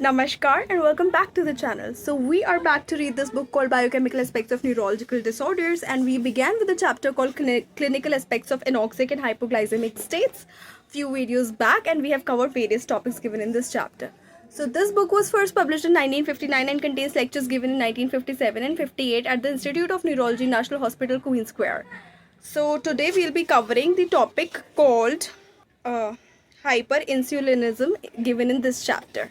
Namaskar and welcome back to the channel. So we are back to read this book called Biochemical Aspects of Neurological Disorders, and we began with a chapter called Clinical Aspects of Anoxic and Hypoglycemic States few videos back, and we have covered various topics given in this chapter. So this book was first published in 1959 and contains lectures given in 1957 and 58 at the Institute of Neurology, National Hospital, Queen Square. So today we'll be covering the topic called hyperinsulinism given in this chapter.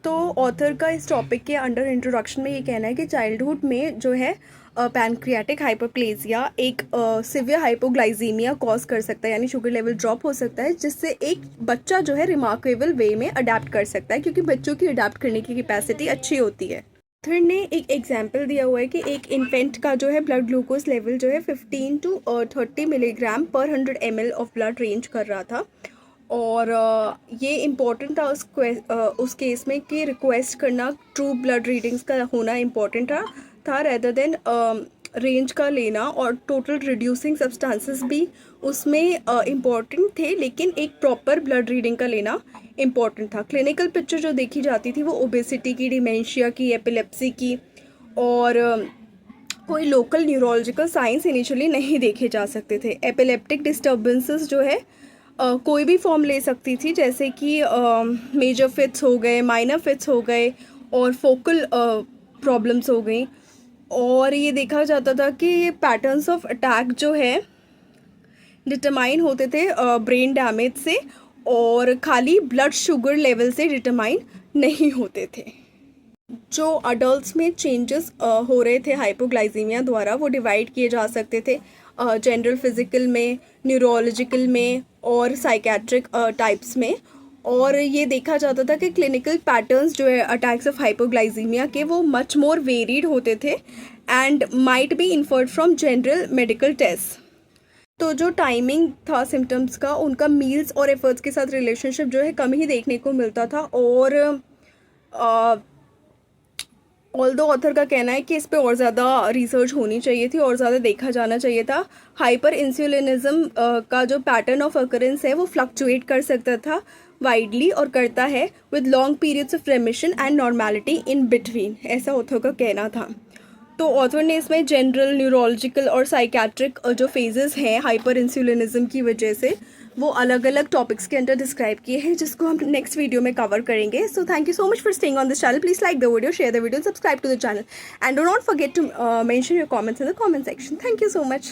तो author का इस topic के under introduction में ये कहना है कि childhood में जो है पैनक्रियाटिक हाइपरप्लेजिया एक सिवियर हाइपोग्लाइसीमिया कॉज कर सकता है, यानी शुगर लेवल ड्रॉप हो सकता है, जिससे एक बच्चा जो है रिमार्केबल वे में अडेप्ट कर सकता है, क्योंकि बच्चों की अडेप्ट करने की कैपेसिटी अच्छी होती है. ऑथर ने एक एग्जांपल दिया हुआ है कि एक इन्फेंट का जो है ब्लड ग्लूकोज लेवल जो है 15 to 30 मिलीग्राम पर 100 ml ऑफ ब्लड रेंज कर रहा था, और ये इम्पॉर्टेंट था उस केस में कि रिक्वेस्ट करना ट्रू ब्लड रीडिंग्स का होना इम्पॉर्टेंट था रेदर देन रेंज का लेना, और टोटल रिड्यूसिंग सब्सटेंसेस भी उसमें इम्पॉर्टेंट थे, लेकिन एक प्रॉपर ब्लड रीडिंग का लेना इम्पॉर्टेंट था. क्लिनिकल पिक्चर जो देखी जाती थी वो ओबेसिटी की, डिमेंशिया की, एपिलेप्सी की, और कोई लोकल न्यूरोलॉजिकल साइंस इनिशियली नहीं देखे जा सकते थे. एपिलेप्टिक डिस्टर्बेंसेस जो है कोई भी फॉर्म ले सकती थी, जैसे कि मेजर फिट्स हो गए, माइनर फिट्स हो गए, और फोकल प्रॉब्लम्स हो गई. और ये देखा जाता था कि ये पैटर्न्स ऑफ अटैक जो है डिटरमाइन होते थे ब्रेन डैमेज से, और खाली ब्लड शुगर लेवल से डिटरमाइन नहीं होते थे. जो अडल्ट्स में चेंजेस हो रहे थे हाइपोग्लाइसीमिया द्वारा वो डिवाइड किए जा सकते थे जनरल फिजिकल में, न्यूरोलॉजिकल में, और साइकेट्रिक टाइप्स में. और ये देखा जाता था कि क्लिनिकल पैटर्न्स जो है अटैक्स ऑफ हाइपोग्लाइसीमिया के वो मच मोर वेरीड होते थे and might be inferred from general medical test. तो जो टाइमिंग था सिम्टम्स का, उनका मील्स और एफर्ट्स के साथ रिलेशनशिप जो है कम ही देखने को मिलता था. और ऑल्दो ऑथर का कहना है कि इस पे और ज़्यादा रिसर्च होनी चाहिए थी और ज़्यादा देखा जाना चाहिए था. हाइपर इंसुलिनिज्म का जो पैटर्न ऑफ अकरेंस है वो फ्लक्चुएट कर सकता था वाइडली, और करता है with long periods of रेमिशन and normality in between, ऐसा ऑथर का कहना था. तो ऑथर ने इसमें जनरल, न्यूरोलॉजिकल और साइकेट्रिक जो फेजेस हैं हाइपर इंसुलिनिज्म की वजह से, वो अलग अलग टॉपिक्स के अंदर डिस्क्राइब किए हैं, जिसको हम नेक्स्ट वीडियो में कवर करेंगे. So thank you so much for staying on this channel. Please like the video, share the video, subscribe to the channel, and do not forget to mention your comments in the comment section. Thank you so much.